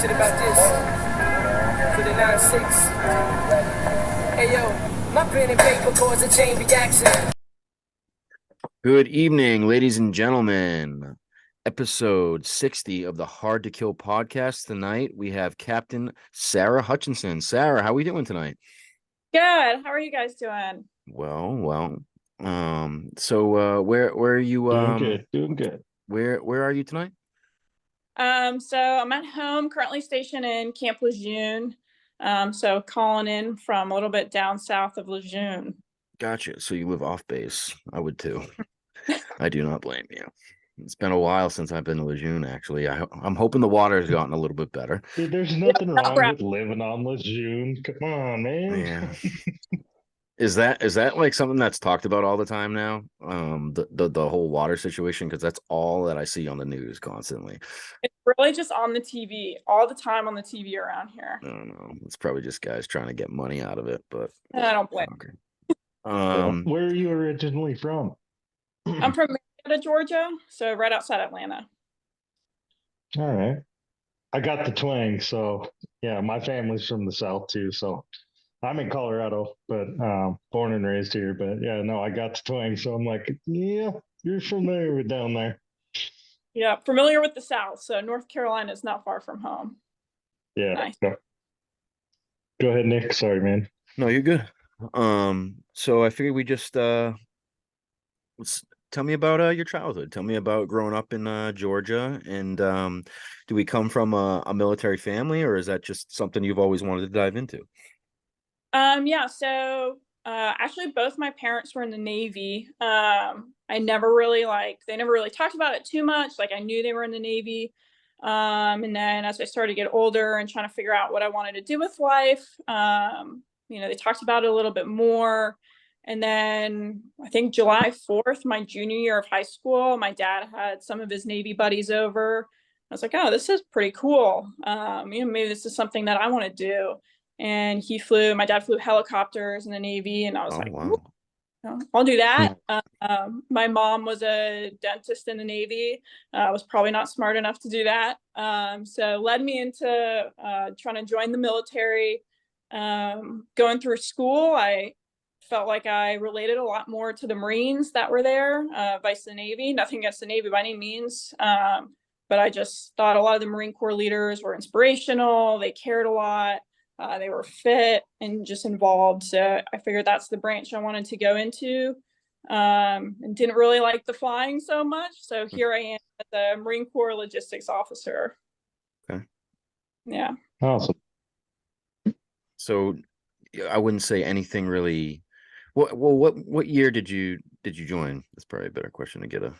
shit about this. For the 9-6. Hey yo, my pen and paper cause a chain reaction. Good evening, ladies and gentlemen. Episode 60 of the Hard to Kill podcast. Tonight we have Captain Sarah Hutchinson. Sarah, how are we doing tonight? Good. How are you guys doing? Well. Where are you Doing good. Where are you tonight? So I'm at home, currently stationed in Camp Lejeune. So calling in from a little bit down south of Lejeune. Gotcha. So you live off base. I would too. I do not blame you. It's been a while since I've been to Lejeune, actually. I'm hoping the water has gotten a little bit better. Dude, there's nothing wrong with living on Lejeune. Come on, man. Yeah. Is that like something that's talked about all the time now? The whole water situation, because that's all that I see on the news constantly. It's really just on the TV, all the time on the TV around here. I don't know. It's probably just guys trying to get money out of it, but I don't blame. Okay. Where are you originally from? I'm from Marietta, Georgia, so right outside Atlanta. All right. I got the twang, so yeah, my family's from the South too, so I'm in Colorado, but born and raised here. But yeah, no, I got the twang, so I'm like, yeah, you're familiar with down there. Yeah, familiar with the South, so North Carolina is not far from home. Yeah. Nice. Go ahead, Nick. Sorry, man. No, you're good. So I figured we just tell me about your childhood. Tell me about growing up in Georgia, and do we come from a military family, or is that just something you've always wanted to dive into? Yeah, so actually both my parents were in the Navy. I never really they never really talked about it too much. Like I knew they were in the Navy. And then as I started to get older and trying to figure out what I wanted to do with life, they talked about it a little bit more. And then I think July 4th, my junior year of high school, my dad had some of his Navy buddies over. I was like, oh, this is pretty cool. Maybe this is something that I want to do. And my dad flew helicopters in the Navy, and I was Wow. I'll do that. My mom was a dentist in the Navy. I was probably not smart enough to do that. So led me into trying to join the military. Going through school, I felt like I related a lot more to the Marines that were there, vice the Navy. Nothing against the Navy by any means. But I just thought a lot of the Marine Corps leaders were inspirational. They cared a lot. They were fit and just involved. So I figured that's the branch I wanted to go into, and didn't really like the flying so much. So here I am as a Marine Corps logistics officer. Okay. Yeah. Awesome. So I wouldn't say anything really. What year did you join? That's probably a better question to get a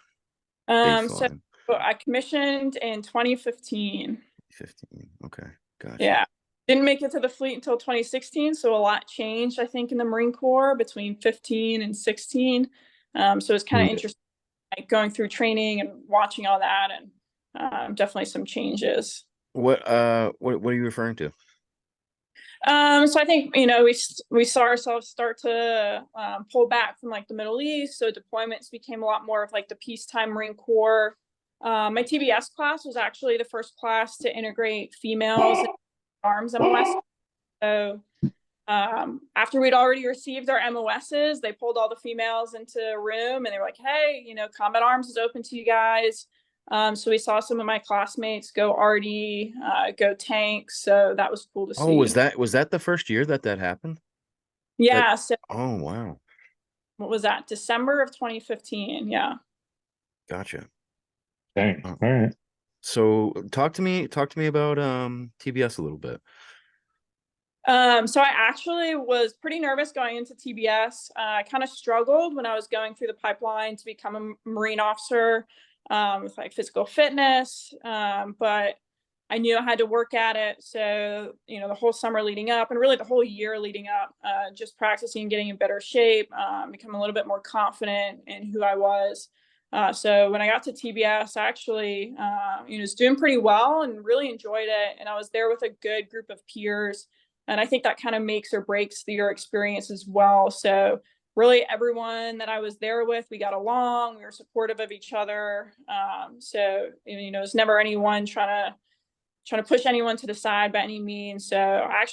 baseline. So I commissioned in 2015. 15. Okay. Gotcha. Yeah. Didn't make it to the fleet until 2016, so a lot changed, I think, in the Marine Corps between 15 and 16. So it's kind of interesting, like going through training and watching all that, and definitely some changes. What are you referring to? So I think we saw ourselves start to pull back from like the Middle East, so deployments became a lot more of like the peacetime Marine Corps. My TBS class was actually the first class to integrate females in arms MOS. So after we'd already received our MOSs, they pulled all the females into a room and they were like, hey, combat arms is open to you guys. So we saw some of my classmates go RD, go tanks. So that was cool to see. Oh, was that the first year that happened? Yeah. Oh, wow. What was that? December of 2015. Yeah. Gotcha. Dang. All right. So talk to me about TBS a little bit. So I actually was pretty nervous going into TBS. I kind of struggled when I was going through the pipeline to become a Marine officer, with like physical fitness. But I knew I had to work at it. So, the whole summer leading up and really the whole year leading up, just practicing, getting in better shape, become a little bit more confident in who I was. So when I got to TBS, I actually, was doing pretty well and really enjoyed it. And I was there with a good group of peers. And I think that kind of makes or breaks your experience as well. So really everyone that I was there with, we got along, we were supportive of each other. So, it was never anyone trying trying to push anyone to the side by any means. So I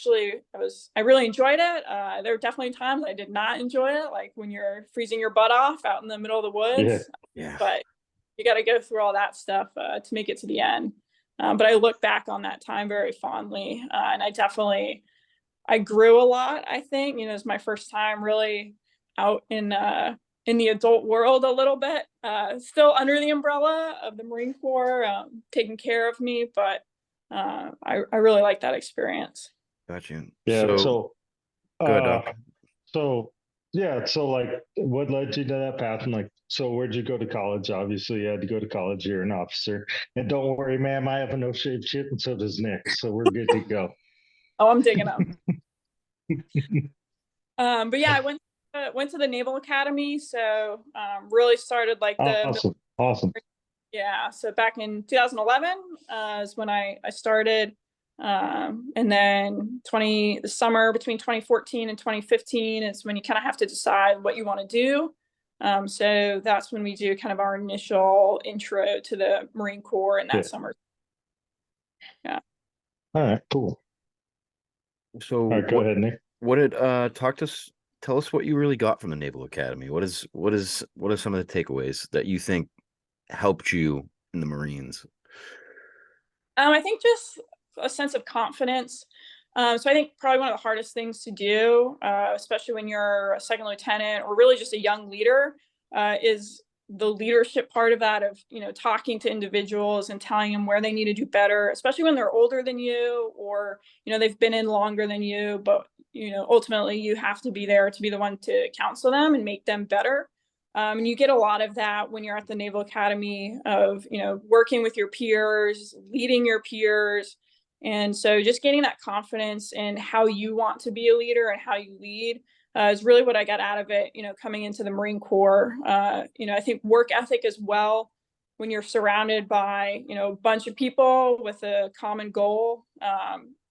really enjoyed it. There were definitely times I did not enjoy it, like when you're freezing your butt off out in the middle of the woods. Yeah. But you got to go through all that stuff to make it to the end. But I look back on that time very fondly, and I grew a lot. I think, you know, it's my first time really out in the adult world a little bit, still under the umbrella of the Marine Corps, taking care of me, but I really like that experience. Gotcha. Yeah. So good. So like, what led you to that path? And like, so where'd you go to college? Obviously, you had to go to college. You're an officer, and don't worry, ma'am, I have a no shave chip, and so does Nick. So we're good to go. Oh, I'm digging them. But yeah, I went to the Naval Academy, so really started like Awesome. Yeah, so back in 2011 is when I started, and then the summer between 2014 and 2015 is when you kind of have to decide what you want to do. So that's when we do kind of our initial intro to the Marine Corps in that summer. Yeah. All right, cool. So all right, go ahead, Nick. What did tell us what you really got from the Naval Academy? What are some of the takeaways that you think helped you in the Marines? I think just a sense of confidence. So I think probably one of the hardest things to do, especially when you're a second lieutenant or really just a young leader, is the leadership part of that, of, you know, talking to individuals and telling them where they need to do better, especially when they're older than you, or, you know, they've been in longer than you, but, you know, ultimately you have to be there to be the one to counsel them and make them better. And you get a lot of that when you're at the Naval Academy, of, you know, working with your peers, leading your peers. And so just getting that confidence in how you want to be a leader and how you lead is really what I got out of it, you know, coming into the Marine Corps. You know, I think work ethic as well, when you're surrounded by, you know, a bunch of people with a common goal,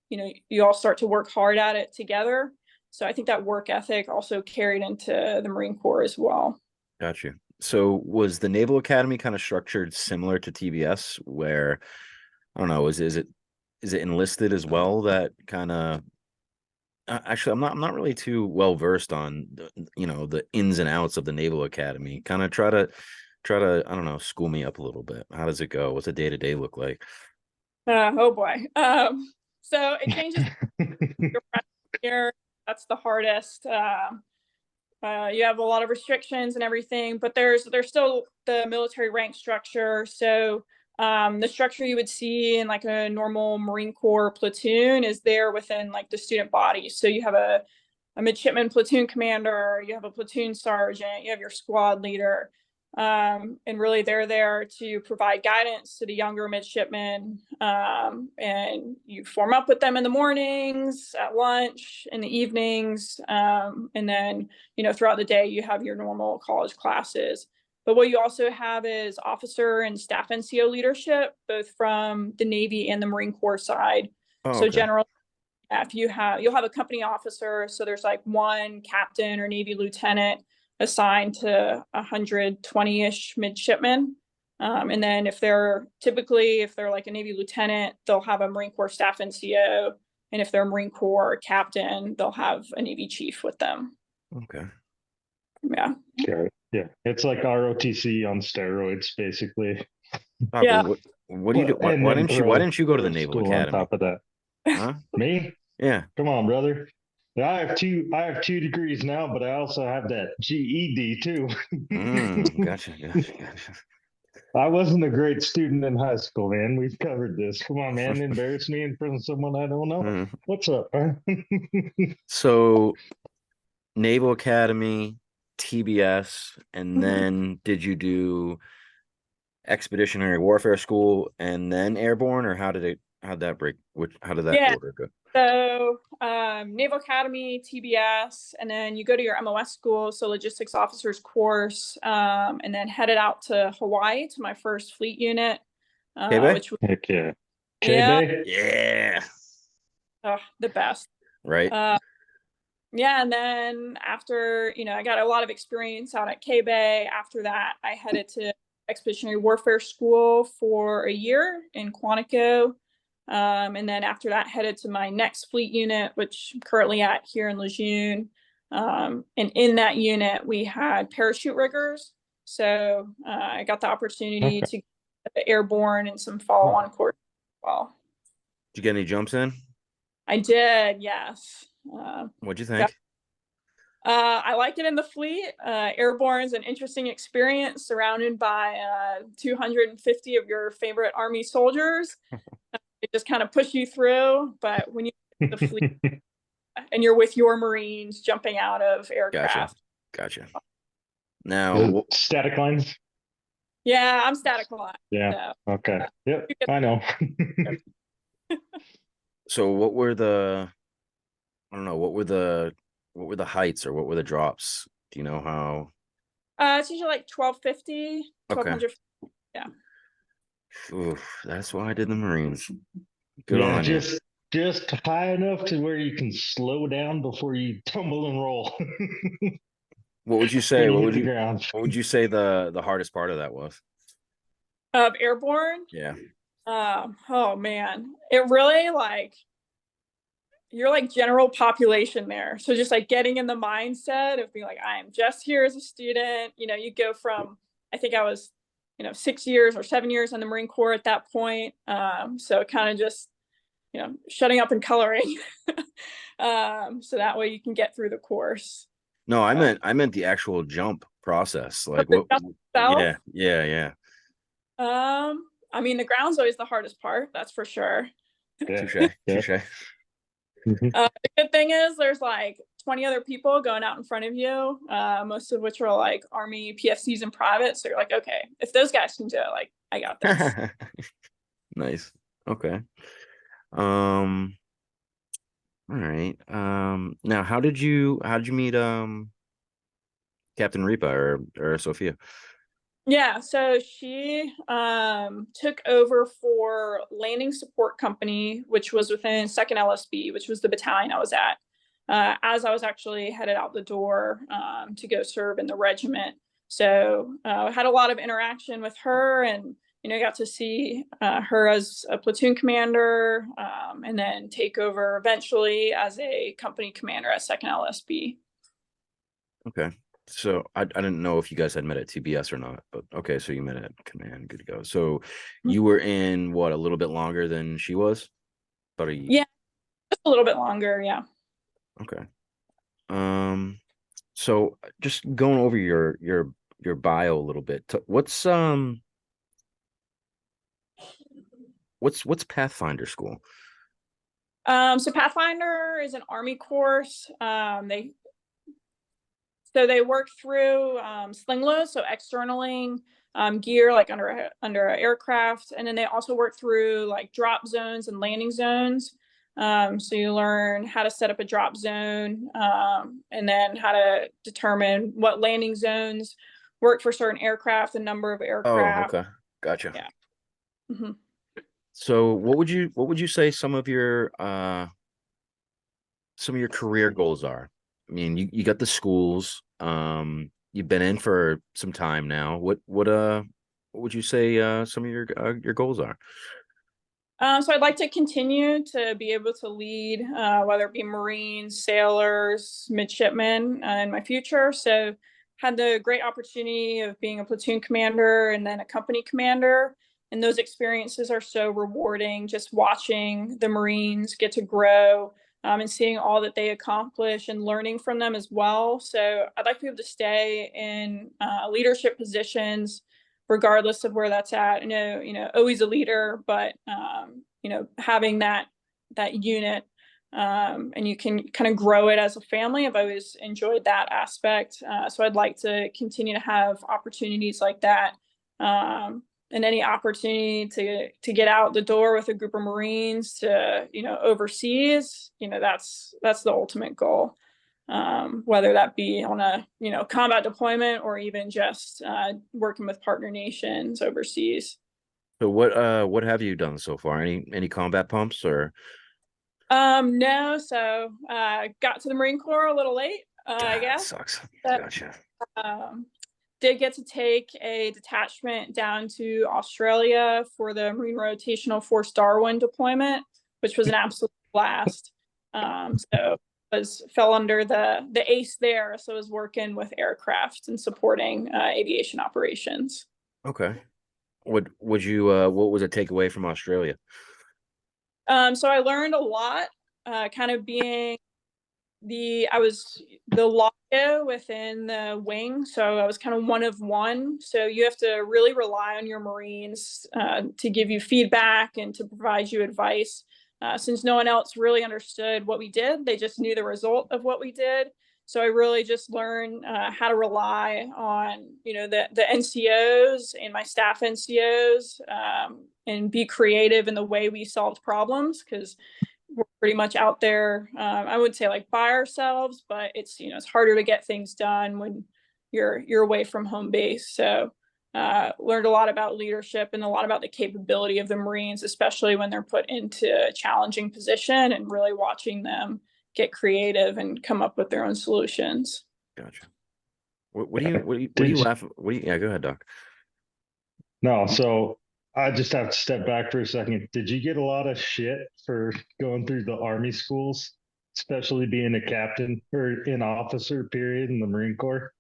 you know, you all start to work hard at it together. So I think that work ethic also carried into the Marine Corps as well. Got you. So was the Naval Academy kind of structured similar to TBS, where, I don't know, is it enlisted as well? That kind of, actually, I'm not really too well versed on you know, the ins and outs of the Naval Academy. Kind of try to I don't know, school me up a little bit. How does it go? What's a day-to-day look like? Oh boy. So it changes your freshman year. That's the hardest. You have a lot of restrictions and everything, but there's still the military rank structure. So the structure you would see in like a normal Marine Corps platoon is there within like the student body. So you have a midshipman platoon commander, you have a platoon sergeant, you have your squad leader. And really they're there to provide guidance to the younger midshipmen, and you form up with them in the mornings, at lunch, in the evenings, and then, you know, throughout the day you have your normal college classes. But what you also have is officer and staff NCO leadership, both from the Navy and the Marine Corps side. So generally, you'll have a company officer, so there's like one captain or Navy lieutenant assigned to 120-ish midshipmen. And then if they're like a Navy lieutenant, they'll have a Marine Corps staff NCO. And if they're a Marine Corps captain, they'll have a Navy chief with them. Okay. Yeah. Yeah. It's like ROTC on steroids, basically. Yeah. What do you do? Why didn't you go to the Naval Academy? On top of that. Huh? Me? Yeah. Come on, brother. Yeah, I have two degrees now, but I also have that GED too. Gotcha. I wasn't a great student in high school, man. We've covered this. Come on, man. Embarrass me in front of someone I don't know. What's up, huh? So Naval Academy, TBS, and then did you do Expeditionary Warfare School and then Airborne, or how'd that order go? So Naval Academy, TBS, and then you go to your MOS school, so Logistics Officers course, and then headed out to Hawaii to my first fleet unit. Which was, heck yeah. Yeah. The best. Right. Yeah, and then after, you know, I got a lot of experience out at K-Bay. After that, I headed to Expeditionary Warfare School for a year in Quantico. And then after that, headed to my next fleet unit, which I'm currently at here in Lejeune. And in that unit, we had parachute riggers. So I got the opportunity Okay. to get airborne and some follow-on course as well. Did you get any jumps in? I did, yes. What'd you think? I like it in the fleet. Airborne is an interesting experience, surrounded by 250 of your favorite Army soldiers. They just kind of push you through. But when you get to the fleet and you're with your Marines jumping out of aircraft. Gotcha. Now, Static lines. Yeah, I'm static line. Yeah. So, Okay. Yep. I know. so what were the, I don't know, what were the heights or what were the drops? Do you know how? it's usually like 1250, 1200. Yeah. Oof, that's why I did the Marines. Good Yeah, on you. just high enough to where you can slow down before you tumble and roll. What would you say? When What you would hit the you ground. what would you say the hardest part of that was? Of airborne. Yeah. Oh man, it really like you're like general population there. So just like getting in the mindset of being like, I am just here as a student. You know, you go from, I think I was, 6 years or 7 years in the Marine Corps at that point. So kind of just, shutting up and coloring. So that way you can get through the course. No, I meant the actual jump process. Like The what? jump itself, Yeah. I mean, the ground's always the hardest part, that's for sure. Yeah. Touche. The good thing is there's like 20 other people going out in front of you, most of which are like Army PFCs and privates. So you're like, okay, if those guys can do it, like I got this. Nice. Okay. All right. Now how did you meet Captain Repa or Sophia? Yeah, so she took over for landing support company, which was within 2nd LSB, which was the battalion I was at, as I was actually headed out the door to go serve in the regiment. So I had a lot of interaction with her, and got to see her as a platoon commander, and then take over eventually as a company commander at 2nd LSB. Okay. So I didn't know if you guys had met at TBS or not, but okay, so you met at command. Good to go. So you were in what, a little bit longer than she was? Yeah, just a little bit longer, yeah. Okay. So just going over your bio a little bit. What's Pathfinder school? So Pathfinder is an Army course. They work through sling loads, so externally gear like under an aircraft, and then they also work through like drop zones and landing zones. So you learn how to set up a drop zone, and then how to determine what landing zones work for certain aircraft, the number of aircraft. Oh, okay. Gotcha. Yeah. Mm-hmm. So what would you say some of your career goals are? I mean, you got the schools, you've been in for some time now. What would you say some of your goals are? So I'd like to continue to be able to lead, whether it be Marines, sailors, midshipmen, in my future. So had the great opportunity of being a platoon commander and then a company commander. And those experiences are so rewarding, just watching the Marines get to grow, and seeing all that they accomplish and learning from them as well. So I'd like to be able to stay in leadership positions regardless of where that's at. Always a leader, but having that unit, and you can kind of grow it as a family. I've always enjoyed that aspect. So I'd like to continue to have opportunities like that. And any opportunity to get out the door with a group of Marines to, overseas, that's the ultimate goal. Whether that be on a combat deployment or even just working with partner nations overseas. So what have you done so far? Any combat pumps or? No, so got to the Marine Corps a little late, I God, that guess. sucks. But, Gotcha. did get to take a detachment down to Australia for the Marine Rotational Force Darwin deployment, which was an absolute blast. So fell under the ACE there. So I was working with aircraft and supporting aviation operations. Okay. What was a takeaway from Australia? So I learned a lot, kind of being I was the LOCO within the wing, so I was kind of one of one. So you have to really rely on your Marines to give you feedback and to provide you advice. Since no one else really understood what we did, they just knew the result of what we did. So I really just learned how to rely on, the NCOs and my staff NCOs, and be creative in the way we solved problems, because we're pretty much out there. I would say like by ourselves, but it's harder to get things done when you're away from home base. So learned a lot about leadership and a lot about the capability of the Marines, especially when they're put into a challenging position, and really watching them get creative and come up with their own solutions. Gotcha. What do you laugh? Yeah, go ahead, Doc. No, so I just have to step back for a second. Did you get a lot of shit for going through the Army schools, especially being a captain or an officer, period, in the Marine Corps?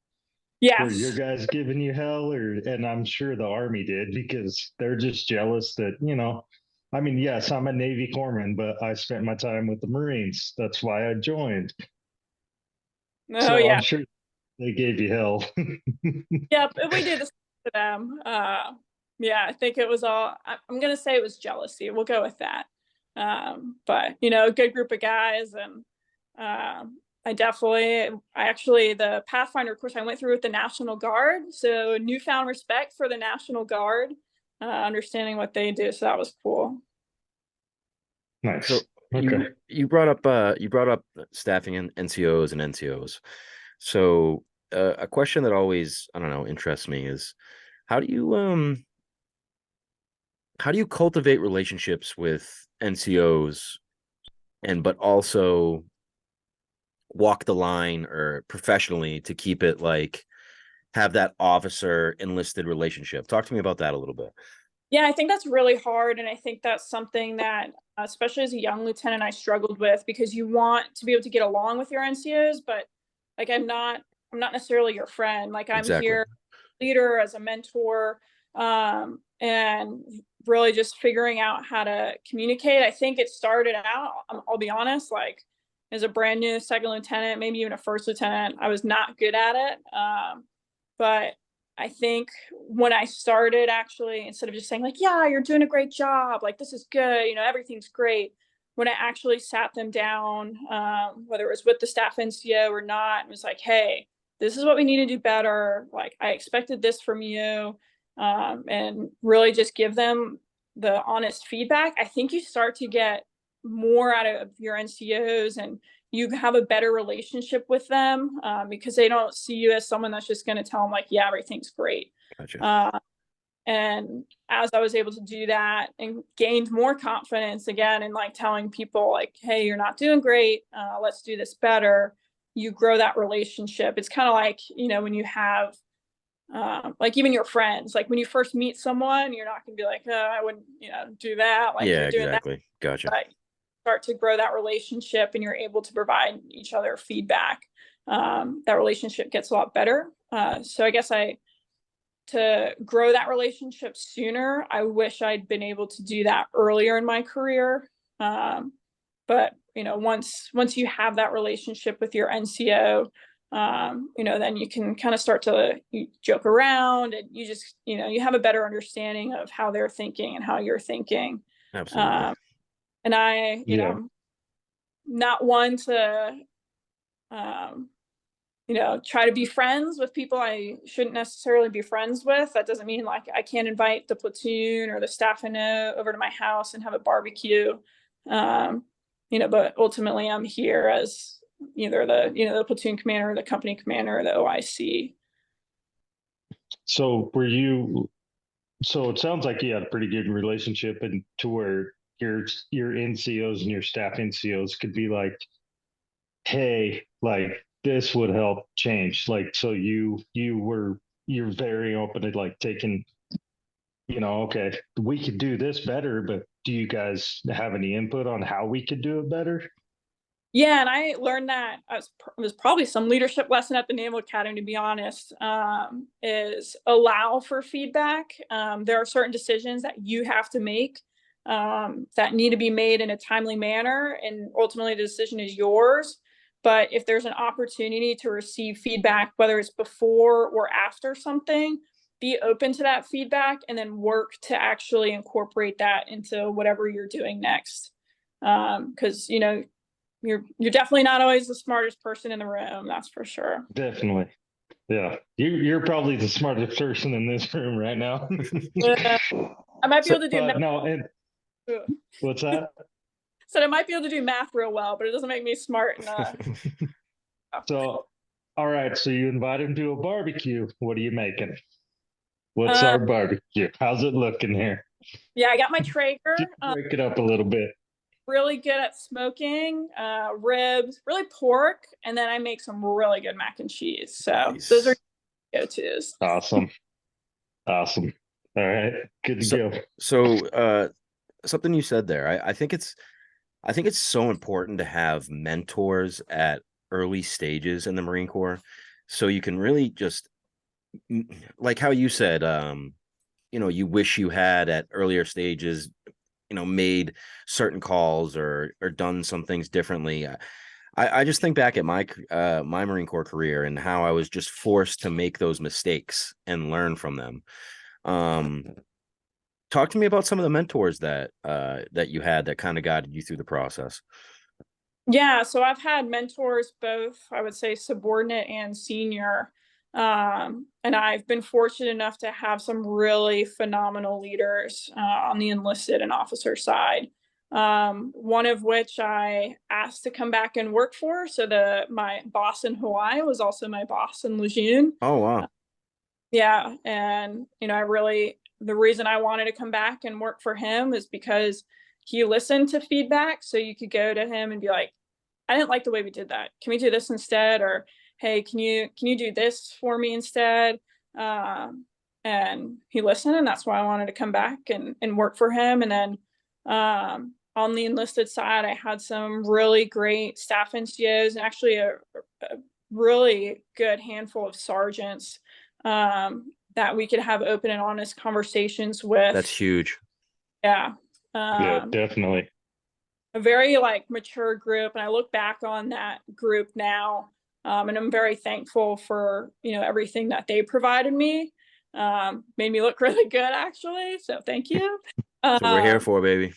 Were your Yes. guys giving you hell, and I'm sure the Army did, because they're just jealous that, I mean, yes, I'm a Navy corpsman, but I spent my time with the Marines. That's why I joined. Oh, So yeah. I'm sure they gave you hell. Yeah, but we did this to them. Yeah, I think it was all, I'm going to say it was jealousy. We'll go with that. But, a good group of guys. And the Pathfinder course I went through with the National Guard. So newfound respect for the National Guard, understanding what they do. So that was cool. Nice. So Okay. you brought up staffing and NCOs and NCOs. So a question that always, I don't know, interests me is how do you cultivate relationships with NCOs but also walk the line or professionally to keep it like have that officer enlisted relationship? Talk to me about that a little bit. Yeah, I think that's really hard. And I think that's something that, especially as a young lieutenant, I struggled with, because you want to be able to get along with your NCOs, but like, I'm not necessarily your friend. Like, I'm Exactly. here leader, as a mentor, and really just figuring out how to communicate. I think it started out, I'll be honest, like as a brand new second lieutenant, maybe even a first lieutenant, I was not good at it. But I think when I started, actually, instead of just saying like, yeah, you're doing a great job, like, this is good, everything's great. When I actually sat them down, whether it was with the staff NCO or not, it was like, hey, this is what we need to do better. Like, I expected this from you. And really just give them the honest feedback. I think you start to get more out of your NCOs, and you have a better relationship with them, because they don't see you as someone that's just going to tell them like, yeah, everything's great. Gotcha. And as I was able to do that and gained more confidence again, and like telling people like, hey, you're not doing great, let's do this better, you grow that relationship. It's kind of like, when you have like even your friends, like when you first meet someone, you're not going to be like, oh, I wouldn't, do that. Like, Yeah, you're doing exactly. that. Gotcha. But start to grow that relationship, and you're able to provide each other feedback. That relationship gets a lot better. So I guess to grow that relationship sooner, I wish I'd been able to do that earlier in my career. But once you have that relationship with your NCO, then you can kind of start to joke around, and you just, you have a better understanding of how they're thinking and how you're thinking. Absolutely. And I, not one to, try to be friends with people I shouldn't necessarily be friends with. That doesn't mean like I can't invite the platoon or the staff I know over to my house and have a barbecue. But ultimately I'm here as either the platoon commander or the company commander or the OIC. So it sounds like you had a pretty good relationship, and to where your NCOs and your staff NCOs could be like, hey, like this would help change. Like, so you were you're very open to like taking, okay, we could do this better, but do you guys have any input on how we could do it better? Yeah, and I learned that it was probably some leadership lesson at the Naval Academy, to be honest, is allow for feedback. There are certain decisions that you have to make that need to be made in a timely manner, and ultimately the decision is yours. But if there's an opportunity to receive feedback, whether it's before or after something, be open to that feedback and then work to actually incorporate that into whatever you're doing next. Because, you're definitely not always the smartest person in the room, that's for sure. Definitely. Yeah. You're probably the smartest person in this room right now. I might be So- able to do math. No, and what's that? So I might be able to do math real well, but it doesn't make me smart enough. So, all right. So you invite him to a barbecue. What are you making? What's our barbecue? How's it looking here? Yeah, I got my Traeger. Just break it up a little bit. Really good at smoking, ribs, really pork, and then I make some really good mac and cheese. So Nice. those are go-tos. Awesome. Awesome. All right. Good to go. So something you said there, I think it's so important to have mentors at early stages in the Marine Corps, so you can really just, like how you said, you wish you had at earlier stages, made certain calls or done some things differently. I just think back at my Marine Corps career and how I was just forced to make those mistakes and learn from them. Talk to me about some of the mentors that you had that kind of guided you through the process. Yeah, so I've had mentors, both, I would say, subordinate and senior. And I've been fortunate enough to have some really phenomenal leaders on the enlisted and officer side. One of which I asked to come back and work for. So my boss in Hawaii was also my boss in Lejeune. Oh, wow. Yeah, and the reason I wanted to come back and work for him is because he listened to feedback. So you could go to him and be like, I didn't like the way we did that. Can we do this instead? Or, hey, can you do this for me instead? And he listened, and that's why I wanted to come back and work for him. And then on the enlisted side, I had some really great staff NCOs and actually a really good handful of sergeants that we could have open and honest conversations with. That's huge. Yeah. Yeah, definitely. A very mature group, and I look back on that group now, and I'm very thankful for everything that they provided me. Made me look really good, actually, so thank you. So we're here for, baby.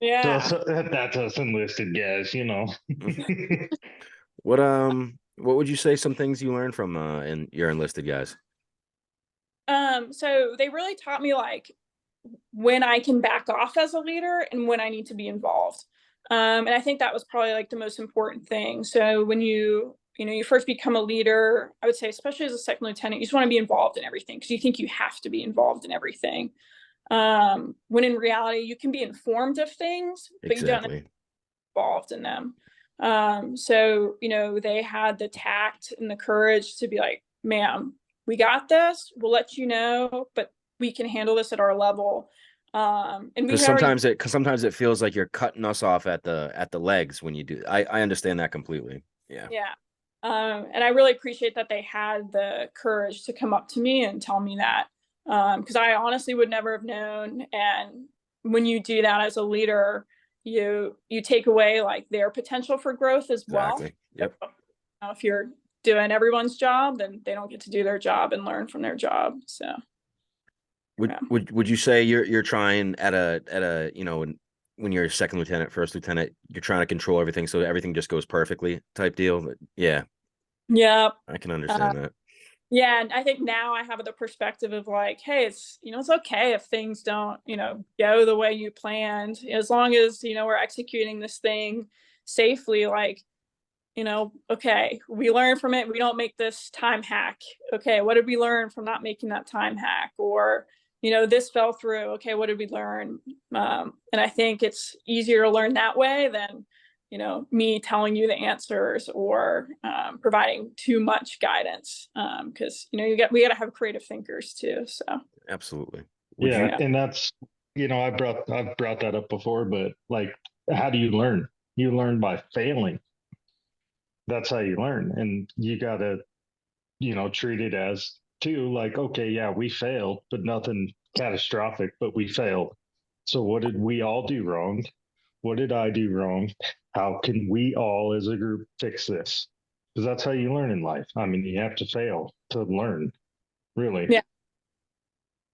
Yeah. So that's us enlisted guys, What would you say some things you learned from in your enlisted guys? So they really taught me when I can back off as a leader and when I need to be involved. And I think that was probably the most important thing. So when you first become a leader, I would say, especially as a second lieutenant, you just want to be involved in everything because you think you have to be involved in everything. When in reality, you can be informed of things, but you don't be involved in them. So, they had the tact and the courage to be like, ma'am, we got this, we'll let you know, but we can handle this at our level. And because sometimes it feels like you're cutting us off at the legs when you do. I understand that completely. Yeah. And I really appreciate that they had the courage to come up to me and tell me that, because I honestly would never have known. And when you do that as a leader, you take away their potential for growth as well. Yep. If you're doing everyone's job, then they don't get to do their job and learn from their job. So would you say you're trying at a when you're a second lieutenant, first lieutenant, you're trying to control everything so everything just goes perfectly type deal? Yeah. I can understand that. Yeah, and I think now I have the perspective of hey, it's it's okay if things don't go the way you planned, as long as we're executing this thing safely. Okay, we learn from it. We don't make this time hack. Okay, what did we learn from not making that time hack? Or this fell through. Okay, what did we learn? And I think it's easier to learn that way than me telling you the answers or providing too much guidance, because we got to have creative thinkers too. So Absolutely. Yeah, and that's I've brought that up before, but like, how do you learn? You learn by failing. That's how you learn, and you gotta treat it as too, like, okay, yeah, we failed, but nothing catastrophic, but we failed. So what did we all do wrong? What did I do wrong? How can we all as a group fix this? Because that's how you learn in life. I mean, you have to fail to learn, really. Yeah.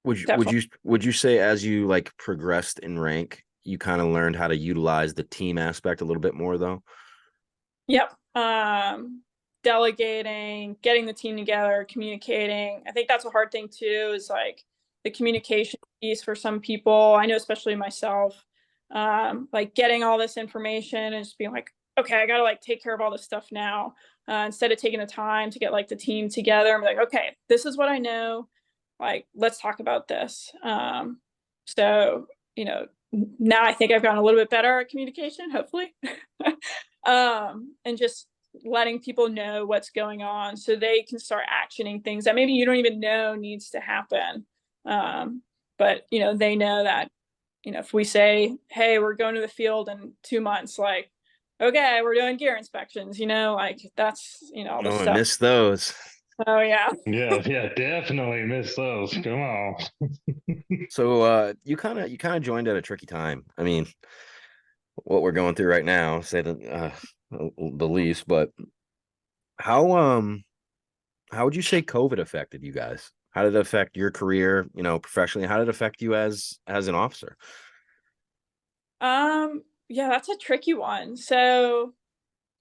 Would you say as you like progressed in rank, you kind of learned how to utilize the team aspect a little bit more though? Yep. Delegating, getting the team together, communicating. I think that's a hard thing too, is like the communication piece for some people. I know, especially myself, like getting all this information and just being like, okay, I got to like take care of all this stuff now, instead of taking the time to get like the team together and be like, okay, this is what I know. Like, let's talk about this. So, now I think I've gotten a little bit better at communication, hopefully. And just letting people know what's going on so they can start actioning things that maybe you don't even know needs to happen. But they know that, if we say, hey, we're going to the field in 2 months, like, okay, we're doing gear inspections, like that's, all the Oh, I stuff. missed those. Oh yeah. Yeah, definitely miss those. Come on. So you kind of joined at a tricky time. I mean, what we're going through right now, say the least, but how would you say COVID affected you guys? How did it affect your career, professionally? How did it affect you as an officer? Yeah, that's a tricky one. So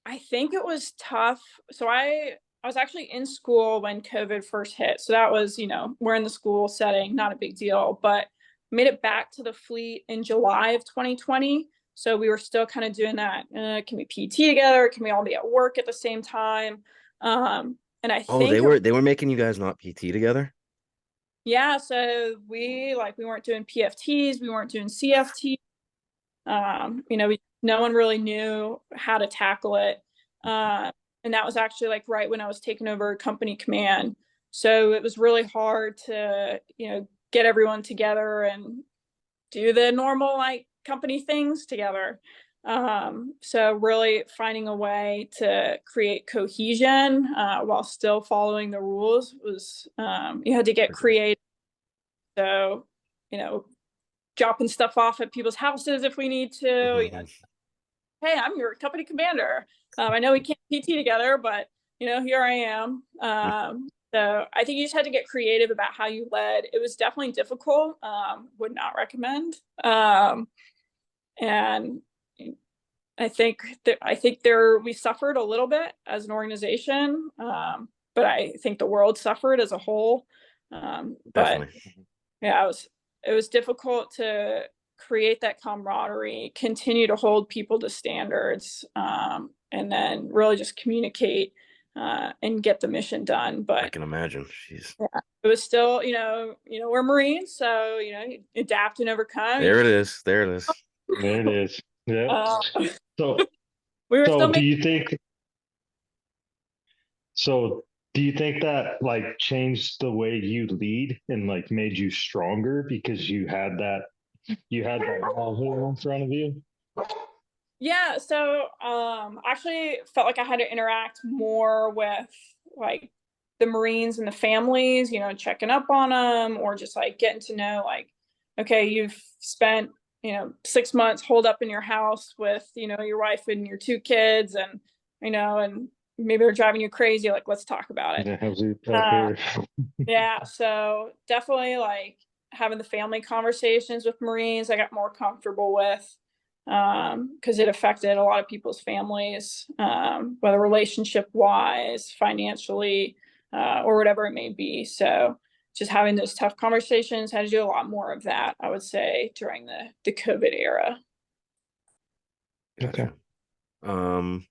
I think it was tough. So I was actually in school when COVID first hit. So that was, we're in the school setting, not a big deal, but made it back to the fleet in July of 2020. So we were still kind of doing that. Can we PT together? Can we all be at work at the same time? And I Oh, think they were making you guys not PT together? yeah, so we weren't doing PFTs, we weren't doing CFT. No one really knew how to tackle it. And that was actually like right when I was taking over company command. So it was really hard to, get everyone together and do the normal like company things together. So really finding a way to create cohesion while still following the rules was, you had to get creative. So, dropping stuff off at people's houses if we need to. Mhm. Hey, I'm your company commander. I know we can't PT together, but here I am. So I think you just had to get creative about how you led. It was definitely difficult. Would not recommend. And I think we suffered a little bit as an organization, but I think the world suffered as a whole. But Definitely. yeah, it was difficult to create that camaraderie, continue to hold people to standards, and then really just communicate and get the mission done. I But can imagine. Jeez. yeah, it was still, we're Marines, so you adapt and overcome. There it is. There it is. There it is. Yeah. Uh, So, we were so still do making. you think? So, do you think that like changed the way you lead and like made you stronger because you had that wall in front of you? Yeah, so actually felt like I had to interact more with like the Marines and the families, checking up on them or just like getting to know like, okay, you've spent, 6 months holed up in your house with, your wife and your 2 kids and, and maybe they're driving you crazy. Like, let's talk about it. Yeah, how's it up Uh, here? yeah, so definitely like having the family conversations with Marines, I got more comfortable with because it affected a lot of people's families, whether relationship wise, financially, or whatever it may be. So just having those tough conversations, had to do a lot more of that, I would say, during the COVID era. Gotcha. Okay.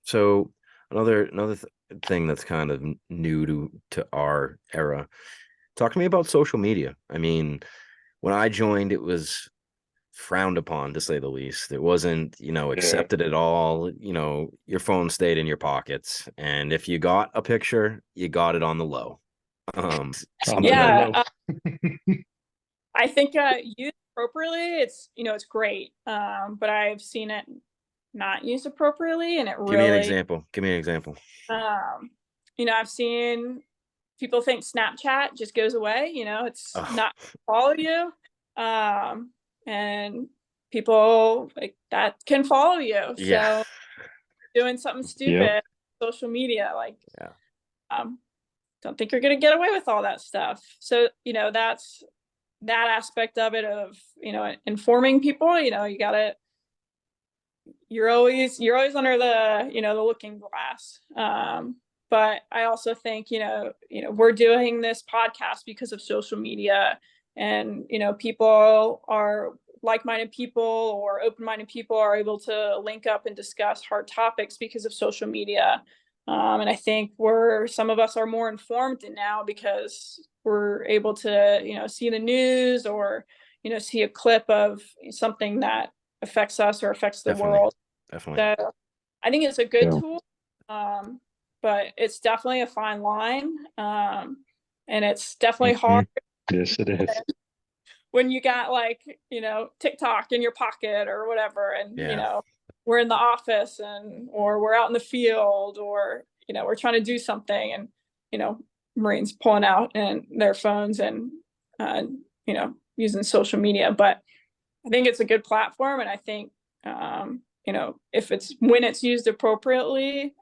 So another thing that's kind of new to our era. Talk to me about social media. I mean, when I joined, it was frowned upon, to say the least. It wasn't, Yeah. accepted at all. Your phone stayed in your pockets, and if you got a picture, you got it on the low. On Something the that, Yeah, low. I think used appropriately, it's great. But I've seen it not used appropriately, and it give me an really, example. Give me an example. I've seen people think Snapchat just goes away. It's Oh, not follow you, and people like that can follow you. yeah, So doing something Yep. stupid, social media, like, yeah, um, don't think you're gonna get away with all that stuff. So that's that aspect of it, of informing people. You're always under the looking glass. But I also think we're doing this podcast because of social media, and people are like-minded people or open-minded people are able to link up and discuss hard topics because of social media. And I think some of us are more informed now because we're able to see the news, or see a clip of something that affects us or affects the definitely, world. definitely. So I think it's a good Yeah. tool, but it's definitely a fine line, and it's definitely hard Yes, it is. when you got TikTok in your pocket or whatever, and Yeah, we're in the office, or we're out in the field, or we're trying to do something, and Marines pulling out and their phones, and using social media. But I think it's a good platform, and I think if when it's used appropriately,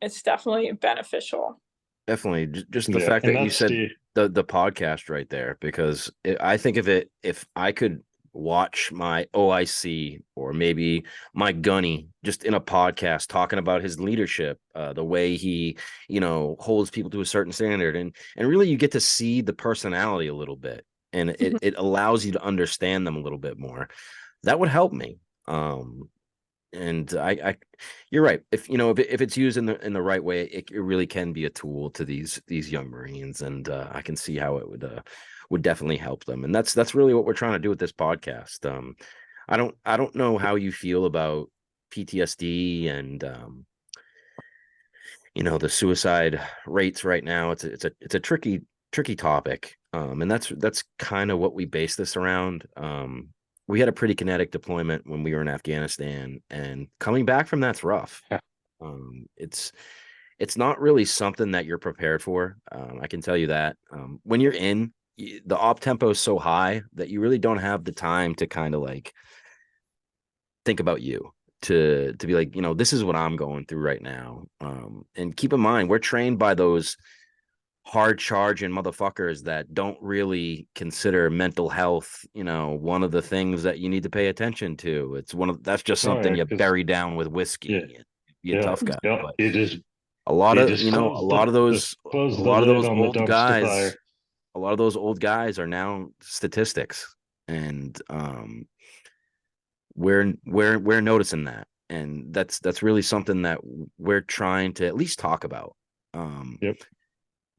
it's definitely beneficial. definitely. Just the Yeah, fact and that you that's said the podcast right there, because I think of it, if I could watch my OIC or maybe my gunny just in a podcast talking about his leadership, the way he holds people to a certain standard, and really you get to see the personality a little bit, and it allows you to understand them a little bit more. That would help me. And you're right. If it's used in the right way, it really can be a tool to these young Marines, and I can see how it would definitely help them. And that's really what we're trying to do with this podcast. I don't know how you feel about PTSD and the suicide rates right now. It's a tricky topic. And that's kind of what we base this around. We had a pretty kinetic deployment when we were in Afghanistan, and coming back from that's rough. Yeah. It's not really something that you're prepared for. I can tell you that. When you're the op tempo is so high that you really don't have the time to kind of like think about you, to be like, this is what I'm going through right now. And keep in mind, we're trained by those hard charging motherfuckers that don't really consider mental health, one of the things that you need to pay attention to. That's just oh something yeah, you 'cause bury down with yeah, whiskey and be a yeah, tough guy. yeah. But You a lot of, just a lot of those, close a the lot of lid those on the old dumpster fire. guys, a lot of those old guys are now statistics, and we're noticing that, and that's really something that we're trying to at least talk about. Yep.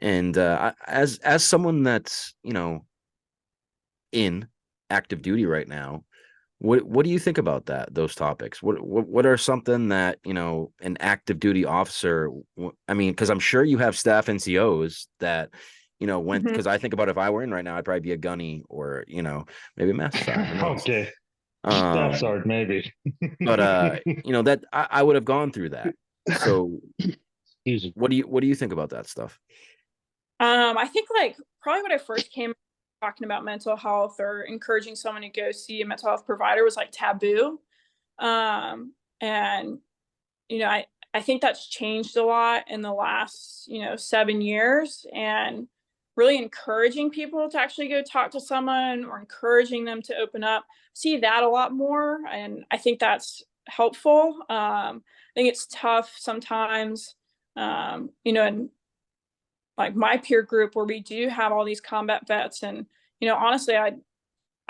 And as someone that's in active duty right now, what do you think about those topics? What are something that an active duty officer, I mean, because I'm sure you have staff NCOs that went, Mhm. because I think about, if I were in right now, I'd probably be a gunny, or maybe a master sergeant, who knows? Okay. Staff um sergeant, maybe. but that I would have gone through that. So Excuse me. what do you think about that stuff? I think probably when I first came talking about mental health or encouraging someone to go see a mental health provider was taboo. And I think that's changed a lot in the last 7 years, and really encouraging people to actually go talk to someone, or encouraging them to open up. See that a lot more, and I think that's helpful. I think it's tough sometimes, and my peer group, where we do have all these combat vets, and honestly, I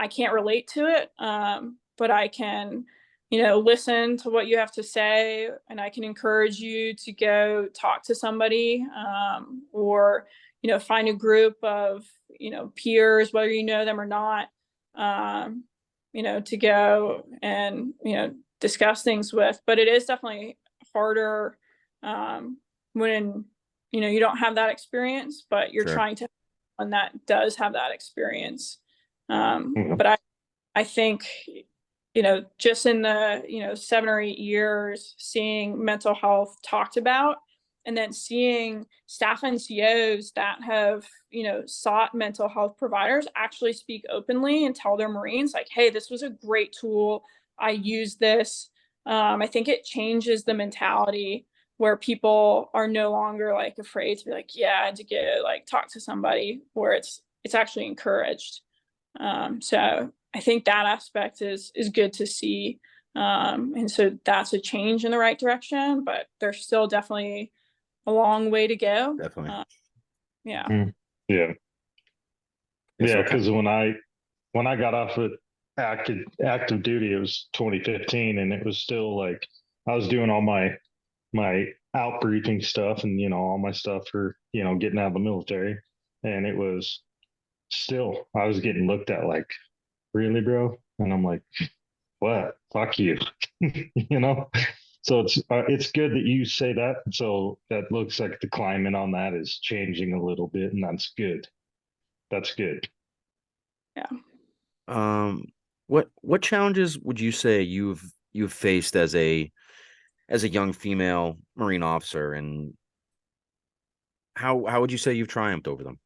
can't relate to it, but I can listen to what you have to say, and I can encourage you to go talk to somebody, or find a group of peers, whether you know them or not, to go and, discuss things with. But it is definitely harder when, you don't have that experience, but you're Sure. trying to one that does have that experience. Mhm. But I think, just in the, 7 or 8 years, seeing mental health talked about, and then seeing staff NCOs that have, sought mental health providers actually speak openly and tell their Marines, like, hey, this was a great tool. I use this. I think it changes the mentality where people are no longer like afraid to be like, yeah, I had to get like talk to somebody, where it's actually encouraged. So I think that aspect is good to see. And so that's a change in the right direction, but there's still definitely a long way to go. Definitely. Yeah. Mhm. Yeah. Yeah, so Yeah. okay. Because when I got off of active duty, it was 2015, and it was still like I was doing all my out briefing stuff and all my stuff for getting out of the military, and it was still I was getting looked at like, really, bro? And I'm like, what? Fuck you. you know so it's good that you say that. So that looks like the climate on that is changing a little bit, and that's good. Yeah. Um, what challenges would you say you've faced as a young female Marine officer, and how would you say you've triumphed over them?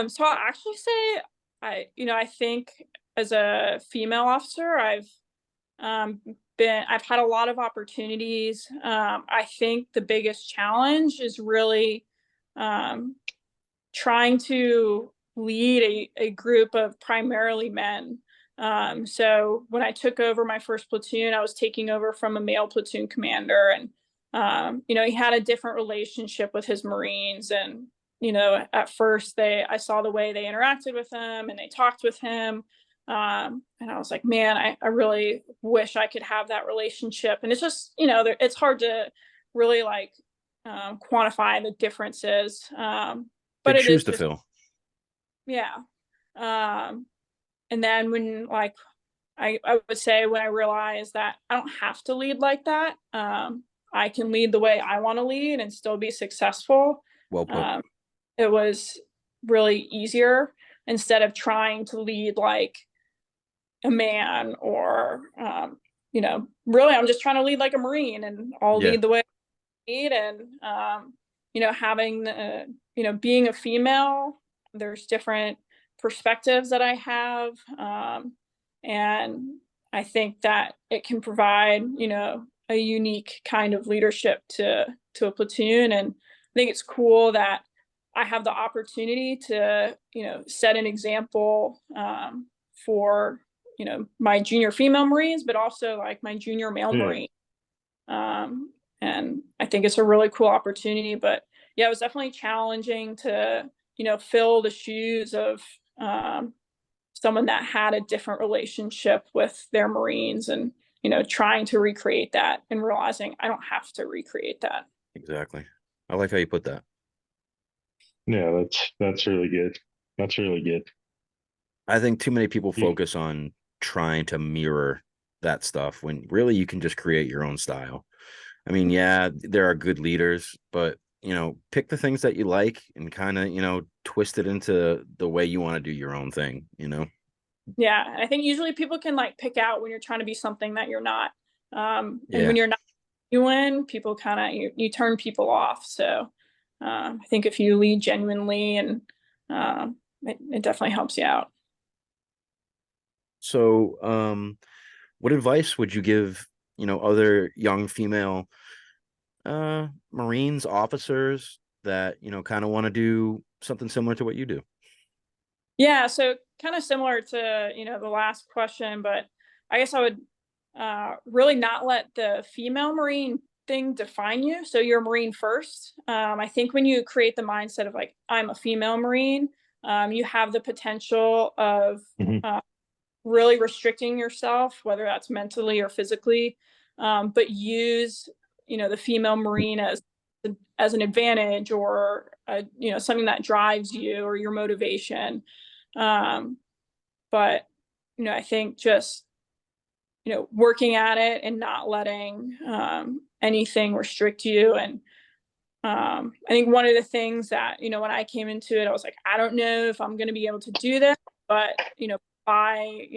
So I'll actually say I think as a female officer, um, I've had a lot of opportunities. I think the biggest challenge is really um, trying to lead a group of primarily men. So when I took over my first platoon, I was taking over from a male platoon commander, and he had a different relationship with his Marines. And at first I saw the way they interacted with him and they talked with him. And I was like, man, I really wish I could have that relationship. And it's just, it's hard to really like quantify the differences. But Big it shoes is to just, fill. yeah. And then when like I would say when I realized that I don't have to lead like that, I can lead the way I want to lead and still be successful. Well put. Um, it was really easier instead of trying to lead like a man, or really I'm just trying to lead like a Marine, and I'll Yeah, lead the way I lead. And having the being a female, there's different perspectives that I have, and I think that it can provide a unique kind of leadership to a platoon. And I think it's cool that I have the opportunity to set an example for my junior female Marines, but also like my junior male Yeah. Marine. And I think it's a really cool opportunity. But yeah, it was definitely challenging to fill the shoes of someone that had a different relationship with their Marines, and trying to recreate that and realizing I don't have to recreate that. exactly. I like how you put that. Yeah, that's really good. That's really good. I think too many people You- focus on trying to mirror that stuff when really you can just create your own style. I mean, yeah, there are good leaders, but pick the things that you like and kind of, twist it into the way you want to do your own thing. Yeah, and I think usually people can like pick out when you're trying to be something that you're not. And Yeah. when you're not, people kind of you turn people off. So I think if you lead genuinely, and it definitely helps you out. So, what advice would you give, other young female Marines officers that, kind of want to do something similar to what you do? Yeah, so kind of similar to the last question, but I guess I would really not let the female Marine thing define you. So you're a Marine first. I think when you create the mindset of like I'm a female Marine, you have the potential of Mhm. really restricting yourself, whether that's mentally or physically, but use the female Marine as an advantage, or something that drives you or your motivation. But I think just, working at it and not letting anything restrict you. And I think one of the things that, when I came into it, I was like, I don't know if I'm going to be able to do this, but, by,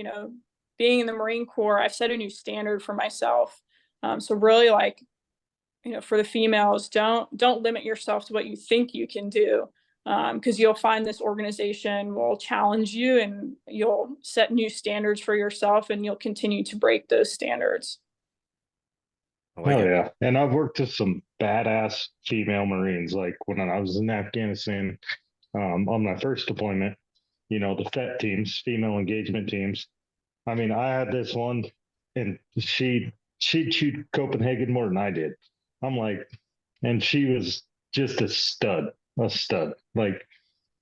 being in the Marine Corps, I've set a new standard for myself. So really, like, for the females, don't limit yourself to what you think you can do. Because you'll find this organization will challenge you and you'll set new standards for yourself and you'll continue to break those standards. I like Oh it. yeah, and I've worked with some badass female Marines. Like when I was in Afghanistan, on my first deployment, the FET teams, female engagement teams. I mean, I had this one, and she chewed Copenhagen more than I did. I'm like, and she was just a stud, a stud. Like,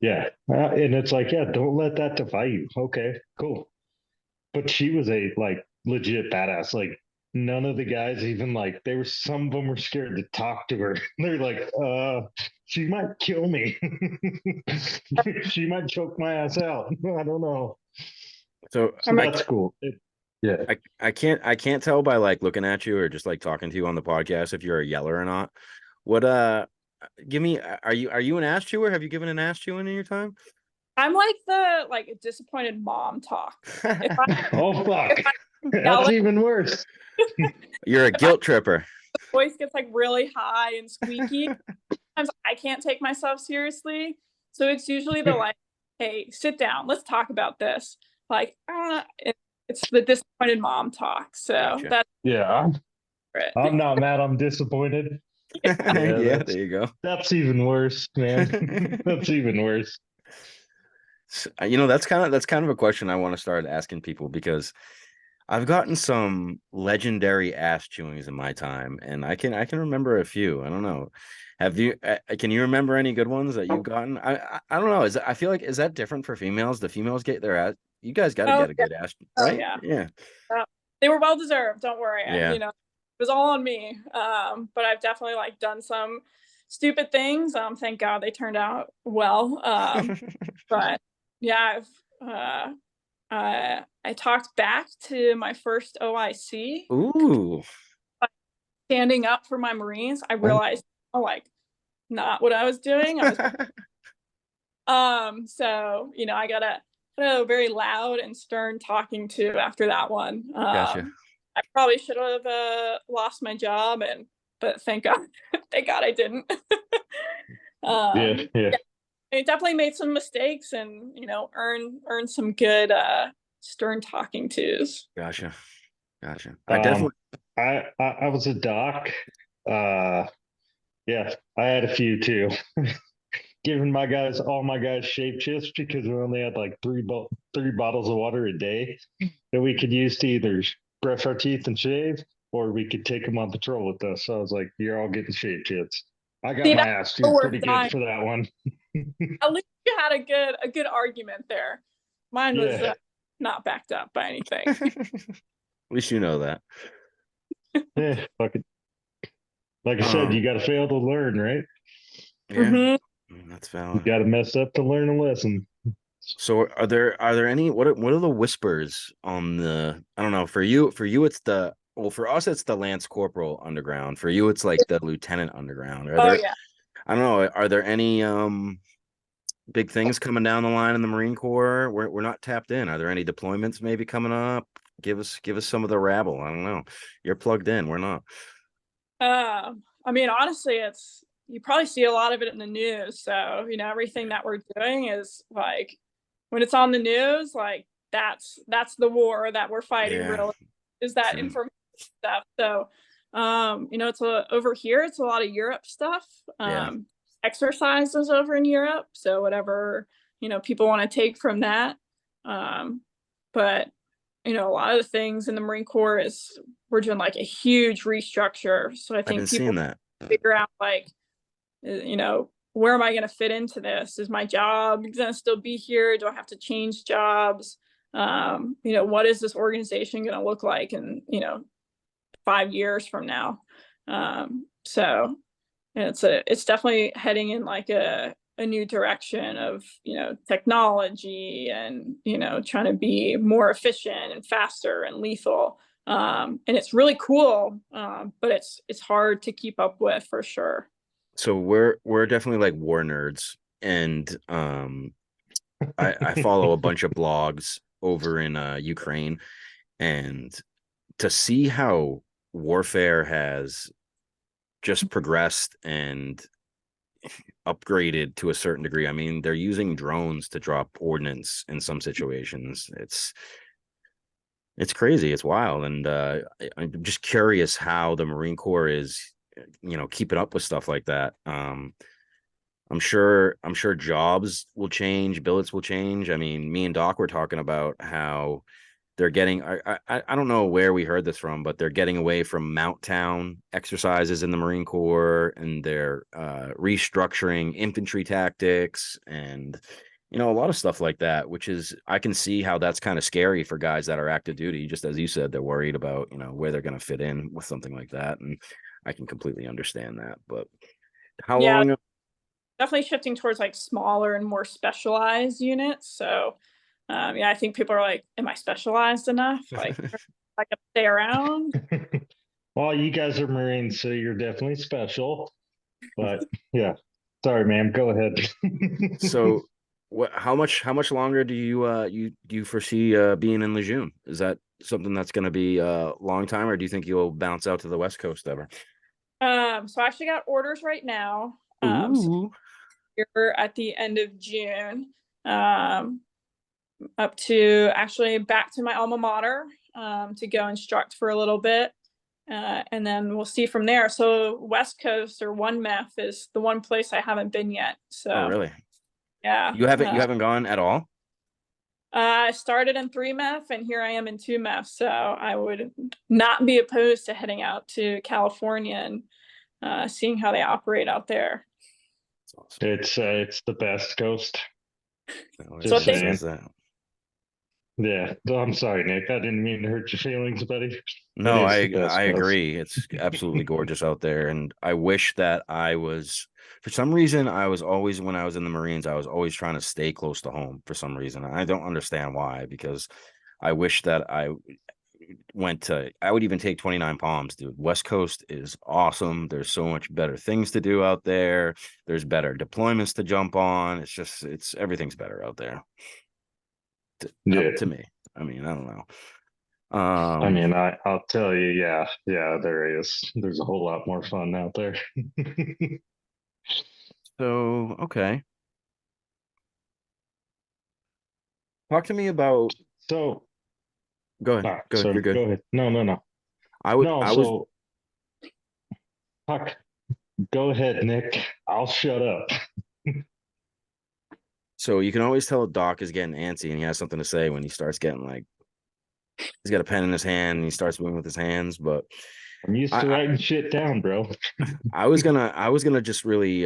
yeah, and it's like, yeah, don't let that defy you. Okay, cool. But she was a like legit badass. Like none of the guys even like they were some of them were scared to talk to her. They're like, she might kill me. She might choke my ass out. I don't know. So So that's cool. Yeah. I can't tell by like looking at you or just like talking to you on the podcast if you're a yeller or not. What give me are you an ass chewer? Have you given an ass chewing in your time? I'm like the disappointed mom talk. If I, Oh fuck. if I yell That's at- even worse. You're a guilt tripper. the voice gets like really high and squeaky. Sometimes I can't take myself seriously. So it's usually the like, hey, sit down, let's talk about this. Like, it's the disappointed mom talk. So Gotcha. that's Yeah, it. I'm not mad. I'm disappointed. Yeah, there you go. That's even worse, man. That's even worse. That's kind of a question I want to start asking people because I've gotten some legendary ass chewings in my time, and I can remember a few. I don't know. Have you? Can you remember any good ones that you've gotten? I don't know. I feel like is that different for females? The females get their ass. You guys got to Oh, get a yeah. good ass, Oh, right? yeah. Yeah. They were well deserved. Don't worry. Yeah. It was all on me. But I've definitely like done some stupid things. Thank God they turned out well. But yeah, I talked back to my first OIC. Ooh. Standing up for my Marines. I realized, not what I was doing. So I got a very loud and stern talking to after that one. Gotcha. I probably should have lost my job, but thank God, thank God I didn't. Yeah. I definitely made some mistakes, and earned some good stern talking tos. Gotcha. I I was a doc. Yeah, I had a few too. Giving all my guys shape shifts because we only had like three bottles of water a day that we could use to either brush our teeth and shave, or we could take them on patrol with us. So I was like, "You're all getting shape shifts." I got my ass chewed pretty good for that one. At least you had a good argument there. Mine was not backed up by anything. At least you know that. Yeah, fuck it. Like I said, you got to fail to learn, right? Yeah, Mm-hmm. that's valid. You got to mess up to learn a lesson. So are there any what are the whispers on the I don't know for you it's the for us it's the Lance Corporal underground, for you it's like the Lieutenant underground. I don't know, are there any big things coming down the line in the Marine Corps? We're not tapped in. Are there any deployments maybe coming up? Give us some of the rabble. I don't know. You're plugged in. We're not. I mean, honestly, you probably see a lot of it in the news. So, everything that we're doing is like, when it's on the news, like that's the war that we're fighting. Really, is that information stuff. So, it's over here, it's a lot of Europe stuff. Exercises over in Europe. So whatever, people want to take from that. But a lot of the things in the Marine Corps is we're doing like a huge restructure. So I think people figure out like, where am I going to fit into this? Is my job going to still be here? Do I have to change jobs? What is this organization going to look like in, 5 years from now? So it's definitely heading in like a a new direction of, technology and, trying to be more efficient and faster and lethal. And it's really cool, but it's hard to keep up with for sure. So we're definitely like war nerds, and I follow a bunch of blogs over in Ukraine, and to see how warfare has just progressed and upgraded to a certain degree. I mean, they're using drones to drop ordnance in some situations. It's crazy. It's wild. And I'm just curious how the Marine Corps is, keeping up with stuff like that. I'm sure jobs will change, billets will change. I mean, me and Doc were talking about how they're getting, I don't know where we heard this from, but they're getting away from mount town exercises in the Marine Corps, and they're restructuring infantry tactics and a lot of stuff like that, which is, I can see how that's kind of scary for guys that are active duty. Just as you said, they're worried about, where they're going to fit in with something like that. And I can completely understand that. But how Yeah, long? definitely shifting towards like smaller and more specialized units. So, I think people are like, am I specialized enough? Like, I can stay around. Well, you guys are Marines, so you're definitely special. But yeah, sorry, ma'am. Go ahead. So how much longer do you foresee being in Lejeune? Is that something that's going to be a long time, or do you think you'll bounce out to the West Coast ever? So I actually got orders right now. So here at the end of June, up to actually back to my alma mater, to go instruct for a little bit. And then we'll see from there. So West Coast or 1MEF is the one place I haven't been yet. So Oh, really? yeah. You haven't gone at all? I started in 3MEF and here I am in 2MEF. So I would not be opposed to heading out to California and seeing how they operate out there. That's awesome. It's the best coast. So saying. Yeah, I'm sorry, Nick. I didn't mean to hurt your feelings, buddy. No, It is the best I coast. agree. It's absolutely gorgeous out there, and I wish that I was. For some reason, I was always, when I was in the Marines, I was always trying to stay close to home. For some reason, I don't understand why. Because I wish that I would even take 29 Palms, dude. West Coast is awesome. There's so much better things to do out there. There's better deployments to jump on. It's everything's better out there. To me. I mean, I don't know. I mean, I'll tell you, yeah, there is. There's a whole lot more fun out there. So, okay. Talk to me about. So, Go ahead. sorry, You're good. go ahead. No. I was. Fuck. Go ahead, Nick. I'll shut up. So you can always tell Doc is getting antsy and he has something to say when he starts getting like, he's got a pen in his hand and he starts moving with his hands. But I'm used to writing shit down, bro. I was gonna just really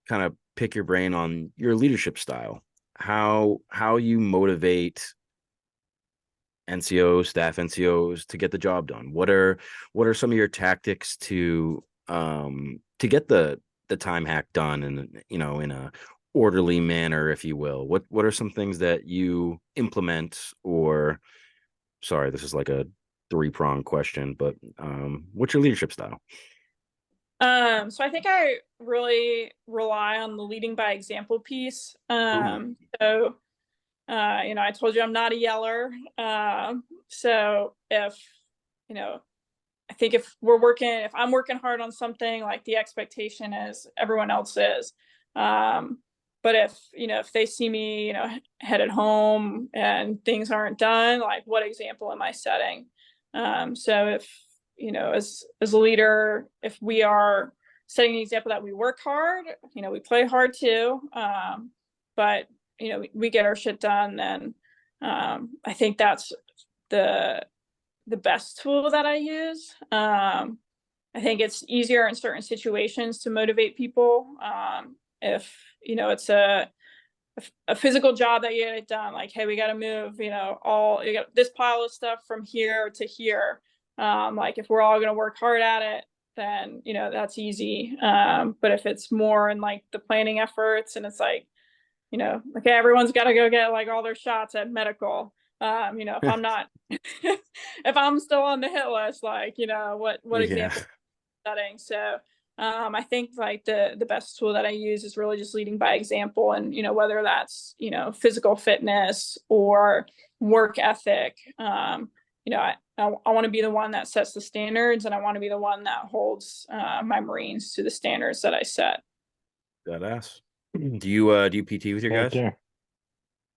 kind of pick your brain on your leadership style, how you motivate NCOs, staff NCOs to get the job done. What are some of your tactics to get the time hack done, and in a orderly manner, if you will? What are some things that you implement? Or, sorry, this is like a three-pronged question, but what's your leadership style? So I think I really rely on the leading by example piece. So I told you I'm not a yeller. So if I think if I'm working hard on something, like the expectation is everyone else is. But if they see me, headed home and things aren't done, like what example am I setting? So if, as a leader, if we are setting the example that we work hard, we play hard too. But, we get our shit done, then I think that's the best tool that I use. I think it's easier in certain situations to motivate people. If, it's a physical job that you get it done, like, hey, we got to move, you got this pile of stuff from here to here. Like if we're all going to work hard at it, then, that's easy. But if it's more in like the planning efforts and it's like, okay, everyone's got to go get like all their shots at medical. If I'm not, if I'm still on the hit list, like, what Yeah. example setting. So I think like the best tool that I use is really just leading by example, and whether that's physical fitness or work ethic. I want to be the one that sets the standards, and I want to be the one that holds my Marines to the standards that I set. Badass. Do you PT with your Heck guys?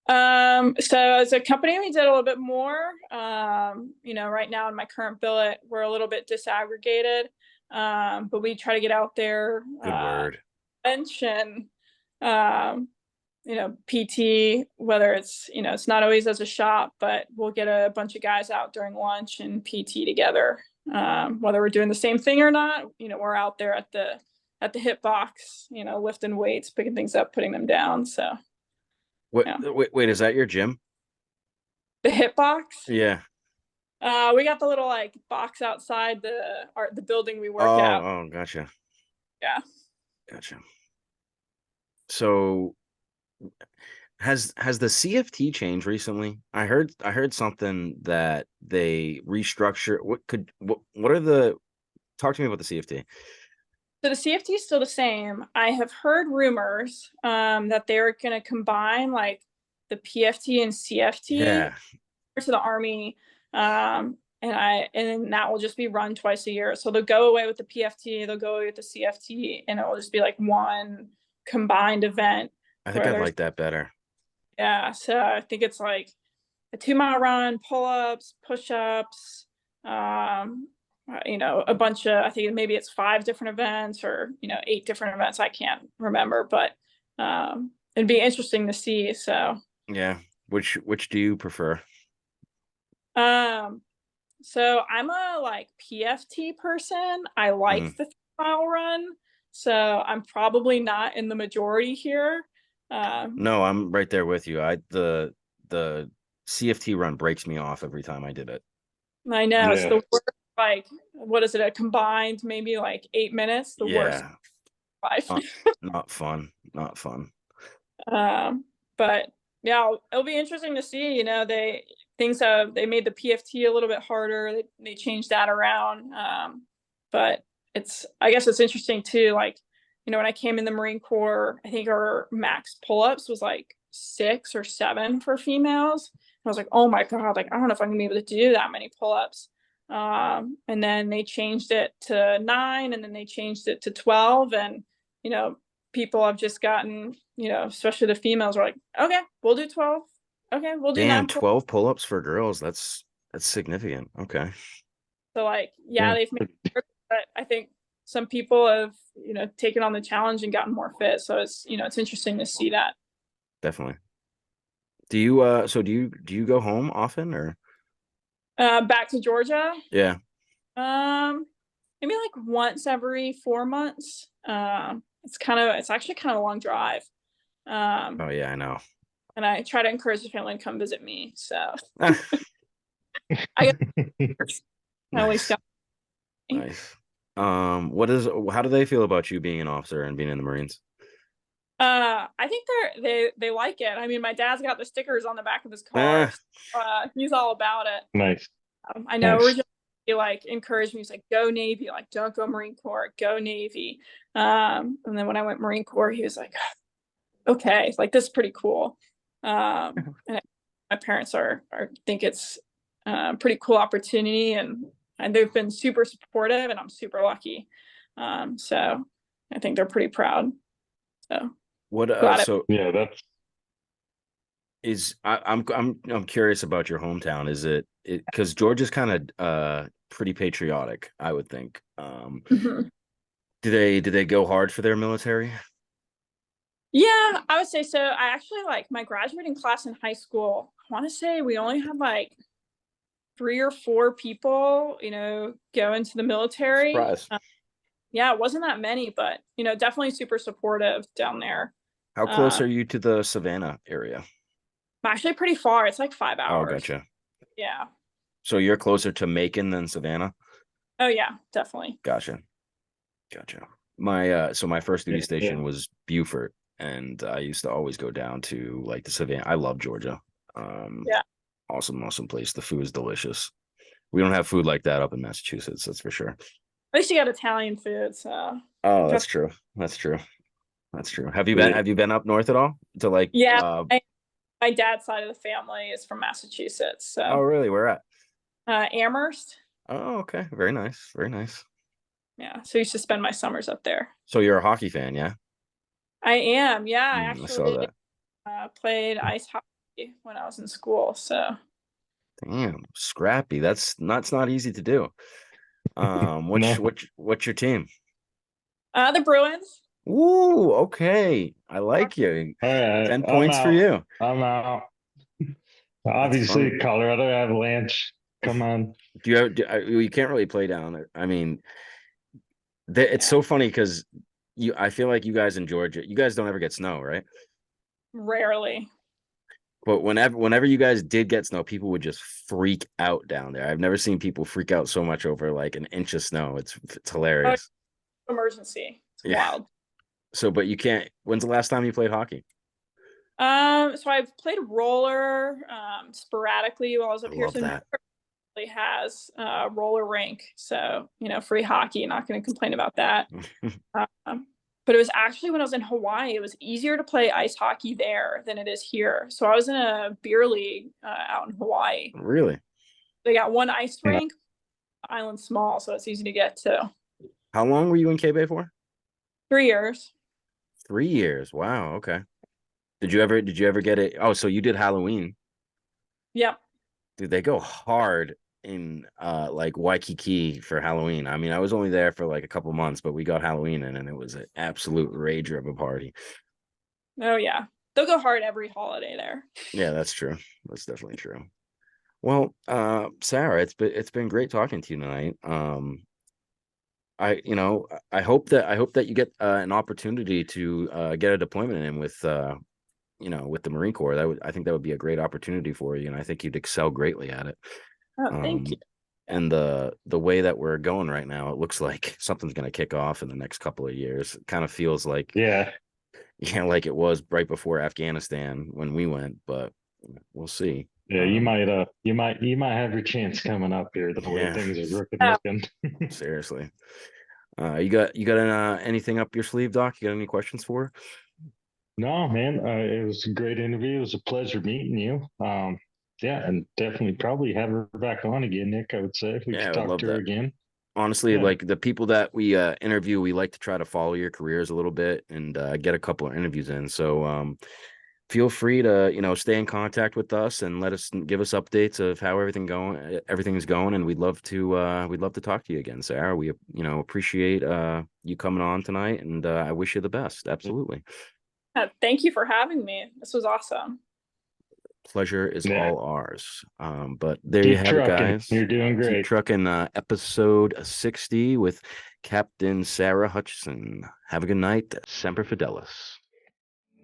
yeah. So as a company, we did a little bit more. Right now in my current billet, we're a little bit disaggregated. But we try to get out there, Good word. bench and, PT, whether it's, it's not always as a shop, but we'll get a bunch of guys out during lunch and PT together. Whether we're doing the same thing or not, we're out there at the hip box, lifting weights, picking things up, putting them down. So Wait, yeah. wait, is that your gym? The hip box? Yeah. We got the little like box outside the building we work at. Oh, gotcha. Yeah. Gotcha. So has the CFT changed recently? I heard something that they restructure. Talk to me about the CFT. So the CFT is still the same. I have heard rumors that they're going to combine like the PFT and CFT Yeah. to the Army, and that will just be run twice a year. So they'll go away with the PFT, they'll go away with the CFT, and it will just be like one combined event. I think I'd like that better. Yeah, so I think it's like a 2-mile run, pull-ups, push-ups, a bunch of, I think maybe it's 5 different events or 8 different events. I can't remember, but it'd be interesting to see. So yeah, which do you prefer? So I'm a like PFT person. I like the 3-mile run, so I'm probably not in the majority here. No, I'm right there with you. The CFT run breaks me off every time I did it. I know it's the worst. Like, what is it? A combined maybe like 8 minutes. The worst. Not fun. Not fun. But yeah, it'll be interesting to see. They made the PFT a little bit harder. They changed that around. But I guess it's interesting too. Like, when I came in the Marine Corps, I think our max pull-ups was like 6 or 7 for females. I was like, oh my God, like, I don't know if I'm gonna be able to do that many pull-ups. And then they changed it to 9, and then they changed it to 12. And, people have just gotten, especially the females are like, okay, we'll do 12. Okay, we'll do 9. 12 pull-ups for girls. That's significant. Okay. So like, yeah, they've made it, but I think some people have, taken on the challenge and gotten more fit. So it's, it's interesting to see that. Definitely. Do you go home often or? Back to Georgia? Yeah. Maybe like once every 4 months. It's actually kind of a long drive. Oh yeah, I know. And I try to encourage the family to come visit me. So I nice. Nice. How do they feel about you being an officer and being in the Marines? I think they like it. I mean, my dad's got the stickers on the back of his car. He's all about it. Nice. I know originally he like encouraged me. He's like, go Navy, like don't go Marine Corps, go Navy. And then when I went Marine Corps, he was like, okay, like this is pretty cool. And my parents think it's a pretty cool opportunity, and they've been super supportive, and I'm super lucky. So I think they're pretty proud. So I'm curious about your hometown. Is it because Georgia's kind of pretty patriotic, I would think. Do they go hard for their military? Yeah, I would say so. I actually like my graduating class in high school. I want to say we only had like 3 or 4 people, go into the military. Surprise. Yeah, it wasn't that many, but definitely super supportive down there. How close are you to the Savannah area? I'm actually pretty far. It's like 5 hours. Oh, gotcha. Yeah. So you're closer to Macon than Savannah? Oh yeah, definitely. Gotcha. Gotcha. My so my first duty Yeah, station was Beaufort, and I used to always go down to like the Savannah. I love Georgia. Yeah. Awesome place. The food is delicious. We don't have food like that up in Massachusetts, that's for sure. At least you got Italian food, so Oh, that's just true. That's true. That's true. yeah. Have you been up north at all? To like yeah. My dad's side of the family is from Massachusetts, oh so really? Where at? Amherst. Oh, okay. Very nice. Very nice. Yeah, so I used to spend my summers up there. So you're a hockey fan, yeah? I am. Yeah, I I saw actually that. played ice hockey when I was in school. So Damn, scrappy. That's not easy to do. No. What's your team? the Bruins. Ooh, okay. I like you. All right, 10 I'm points for out. you. I'm out. That's funny. Obviously, Colorado Avalanche. Come on. You can't really play down there. I mean, it's so funny because I feel like you guys in Georgia, you guys don't ever get snow, right? Rarely. But whenever you guys did get snow, people would just freak out down there. I've never seen people freak out so much over like an inch of snow. It's hilarious. Emergency. It's Yeah. wild. So, but you can't. When's the last time you played hockey? So I've played roller sporadically while I was up I here. love So that. Newport has a roller rink, so free hockey. Not going to complain about that. But it was actually when I was in Hawaii, it was easier to play ice hockey there than it is here. So I was in a beer league out in Hawaii. Really? They got one ice Yeah. rink, island small, so it's easy to get to. How long were you in K-Bay for? 3 years. 3 years. Wow. Okay. Did you ever get it? Oh, so you did Halloween. Yep. Dude, they go hard in like Waikiki for Halloween. I mean, I was only there for like a couple months, but we got Halloween in and it was an absolute rager of a party. Oh yeah. They'll go hard every holiday there. Yeah, that's true. That's definitely true. Well, Sarah, it's been great talking to you tonight. I hope that you get an opportunity to get a deployment in with with the Marine Corps. I think that would be a great opportunity for you, and I think you'd excel greatly at it. Oh, thank you. And the way that we're going right now, it looks like something's going to kick off in the next couple of years. It kind of feels like Yeah. like it was right before Afghanistan when we went, but we'll see. Yeah, you might have your chance coming up here the way Yeah. things are Oh. looking. Seriously. You got anything up your sleeve, Doc? You got any questions for her? No, man, it was a great interview. It was a pleasure meeting you. Yeah, and definitely probably have her back on again, Nick. I would say if we Yeah, I could would talk love to her that. again. Honestly, Yeah. like the people that we interview, we like to try to follow your careers a little bit and get a couple of interviews in. So feel free to stay in contact with us and give us updates of how everything's going, and we'd love to talk to you again, Sarah. We appreciate you coming on tonight, and I wish you the best. Absolutely. Thank you for having me. This was awesome. Pleasure is Yeah. all ours. But there you Keep have it, trucking. guys. You're doing Keep great. trucking. Episode 60 with Captain Sarah Hutchinson. Have a good night. Semper Fidelis.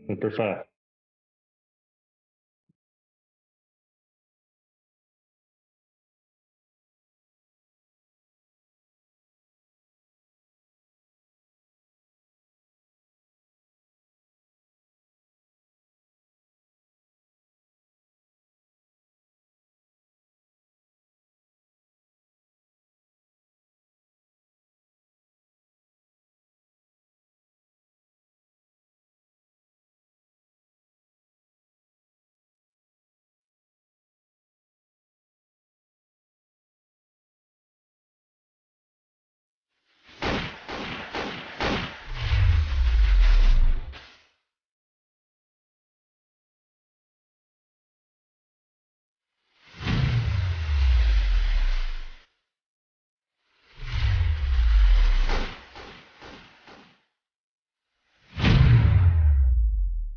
Super fun.